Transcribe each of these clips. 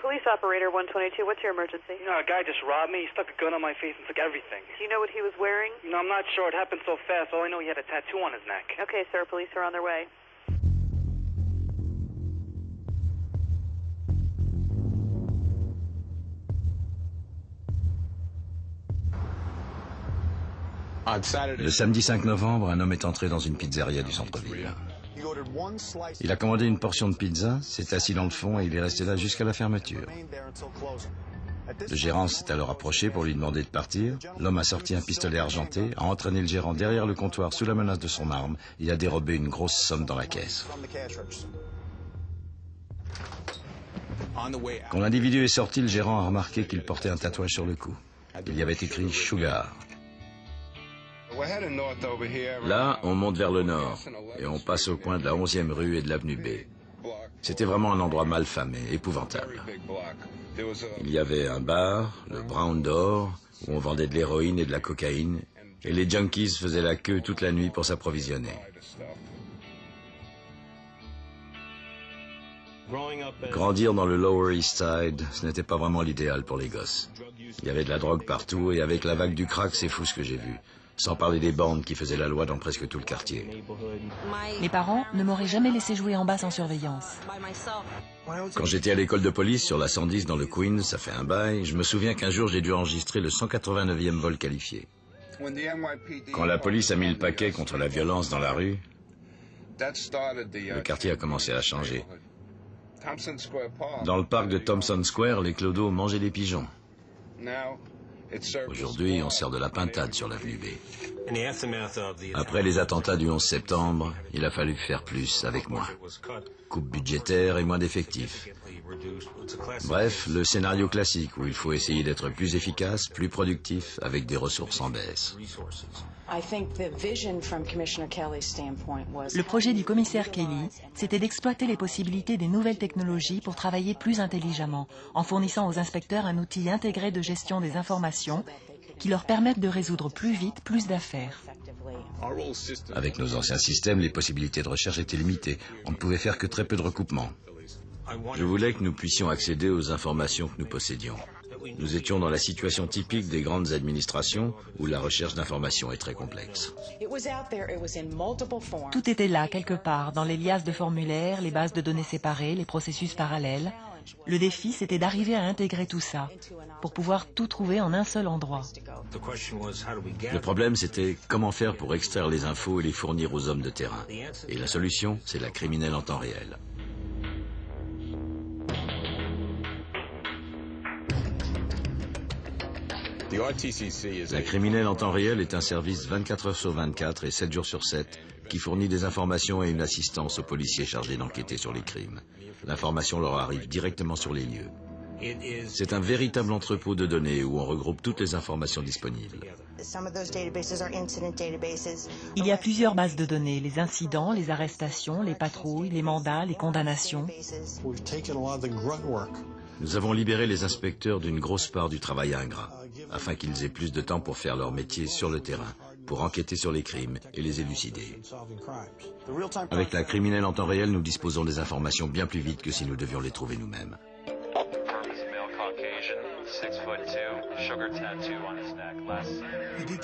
Police operator 122, what's your emergency? You know, a guy just robbed me. He stuck a gun on my face and took everything. Do you know what he was wearing? No, I'm not sure. It happened so fast. All I know, he had a tattoo on his neck. Okay, sir, police are on their way. Le samedi 5 novembre, un homme est entré dans une pizzeria du centre-ville. Il a commandé une portion de pizza, s'est assis dans le fond et il est resté là jusqu'à la fermeture. Le gérant s'est alors approché pour lui demander de partir. L'homme a sorti un pistolet argenté, a entraîné le gérant derrière le comptoir sous la menace de son arme et a dérobé une grosse somme dans la caisse. Quand l'individu est sorti, le gérant a remarqué qu'il portait un tatouage sur le cou. Il y avait écrit « Sugar ». Là, on monte vers le nord et on passe au coin de la 11e rue et de l'avenue B. C'était vraiment un endroit malfamé, épouvantable. Il y avait un bar, le Brown Door, où on vendait de l'héroïne et de la cocaïne, et les junkies faisaient la queue toute la nuit pour s'approvisionner. Grandir dans le Lower East Side, ce n'était pas vraiment l'idéal pour les gosses. Il y avait de la drogue partout et avec la vague du crack, c'est fou ce que j'ai vu. Sans parler des bandes qui faisaient la loi dans presque tout le quartier. Mes parents ne m'auraient jamais laissé jouer en bas sans surveillance. Quand j'étais à l'école de police sur la 110 dans le Queens, ça fait un bail, je me souviens qu'un jour j'ai dû enregistrer le 189e vol qualifié. Quand la police a mis le paquet contre la violence dans la rue, le quartier a commencé à changer. Dans le parc de Thompson Square, les clodos mangeaient des pigeons. Aujourd'hui, on sert de la pintade sur l'avenue B. Après les attentats du 11 septembre, il a fallu faire plus avec moins. Coupe budgétaire et moins d'effectifs. Bref, le scénario classique où il faut essayer d'être plus efficace, plus productif, avec des ressources en baisse. Le projet du commissaire Kelly, c'était d'exploiter les possibilités des nouvelles technologies pour travailler plus intelligemment, en fournissant aux inspecteurs un outil intégré de gestion des informations qui leur permettent de résoudre plus vite plus d'affaires. Avec nos anciens systèmes, les possibilités de recherche étaient limitées. On ne pouvait faire que très peu de recoupements. Je voulais que nous puissions accéder aux informations que nous possédions. Nous étions dans la situation typique des grandes administrations où la recherche d'informations est très complexe. Tout était là, quelque part, dans les liasses de formulaires, les bases de données séparées, les processus parallèles. Le défi, c'était d'arriver à intégrer tout ça, pour pouvoir tout trouver en un seul endroit. Le problème, c'était comment faire pour extraire les infos et les fournir aux hommes de terrain. Et la solution, c'est la criminelle en temps réel. La criminelle en temps réel est un service 24 heures sur 24 et 7 jours sur 7 qui fournit des informations et une assistance aux policiers chargés d'enquêter sur les crimes. L'information leur arrive directement sur les lieux. C'est un véritable entrepôt de données où on regroupe toutes les informations disponibles. Il y a plusieurs bases de données, les incidents, les arrestations, les patrouilles, les mandats, les condamnations. Nous avons libéré les inspecteurs d'une grosse part du travail ingrat, afin qu'ils aient plus de temps pour faire leur métier sur le terrain, pour enquêter sur les crimes et les élucider. Avec la criminelle en temps réel, nous disposons des informations bien plus vite que si nous devions les trouver nous-mêmes.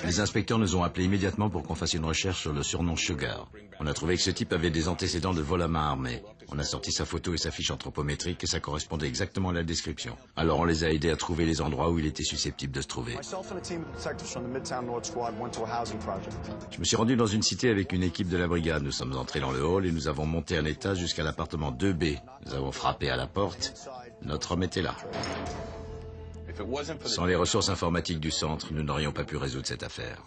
Les inspecteurs nous ont appelés immédiatement pour qu'on fasse une recherche sur le surnom Sugar. On a trouvé que ce type avait des antécédents de vol à main armée. On a sorti sa photo et sa fiche anthropométrique et ça correspondait exactement à la description. Alors on les a aidés à trouver les endroits où il était susceptible de se trouver. Je me suis rendu dans une cité avec une équipe de la brigade. Nous sommes entrés dans le hall et nous avons monté un étage jusqu'à l'appartement 2B. Nous avons frappé à la porte. Notre homme était là. Sans les ressources informatiques du centre, nous n'aurions pas pu résoudre cette affaire.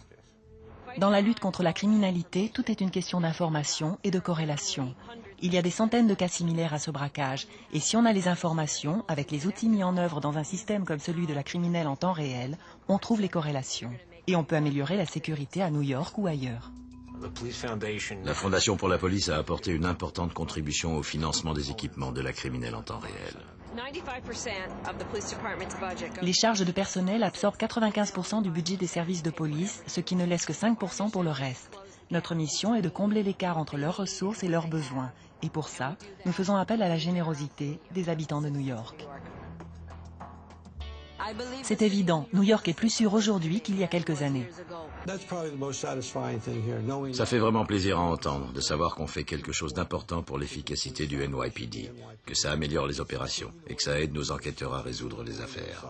Dans la lutte contre la criminalité, tout est une question d'information et de corrélation. Il y a des centaines de cas similaires à ce braquage, et si on a les informations, avec les outils mis en œuvre dans un système comme celui de la criminelle en temps réel, on trouve les corrélations. Et on peut améliorer la sécurité à New York ou ailleurs. La Fondation pour la police a apporté une importante contribution au financement des équipements de la criminelle en temps réel. Les charges de personnel absorbent 95% du budget des services de police, ce qui ne laisse que 5% pour le reste. Notre mission est de combler l'écart entre leurs ressources et leurs besoins. Et pour ça, nous faisons appel à la générosité des habitants de New York. C'est évident, New York est plus sûr aujourd'hui qu'il y a quelques années. Ça fait vraiment plaisir à entendre de savoir qu'on fait quelque chose d'important pour l'efficacité du NYPD, que ça améliore les opérations et que ça aide nos enquêteurs à résoudre les affaires.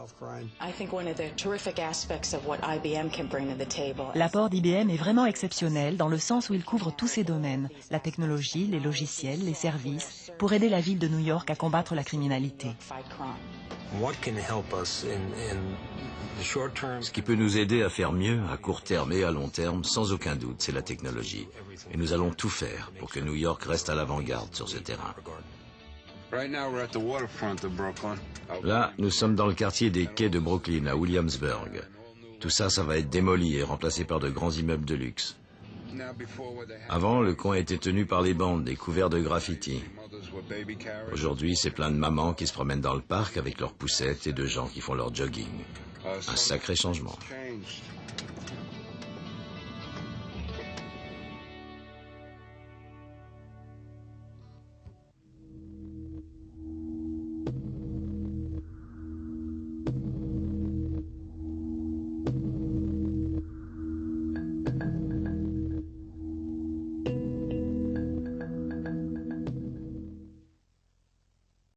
L'apport d'IBM est vraiment exceptionnel dans le sens où il couvre tous ces domaines, la technologie, les logiciels, les services, pour aider la ville de New York à combattre la criminalité. Ce qui peut nous aider à faire mieux, à court terme et à long terme, sans aucun doute, c'est la technologie. Et nous allons tout faire pour que New York reste à l'avant-garde sur ce terrain. Là, nous sommes dans le quartier des quais de Brooklyn, à Williamsburg. Tout ça, ça va être démoli et remplacé par de grands immeubles de luxe. Avant, le coin était tenu par les bandes et couvert de graffitis. Aujourd'hui, c'est plein de mamans qui se promènent dans le parc avec leurs poussettes et de gens qui font leur jogging. Un sacré changement.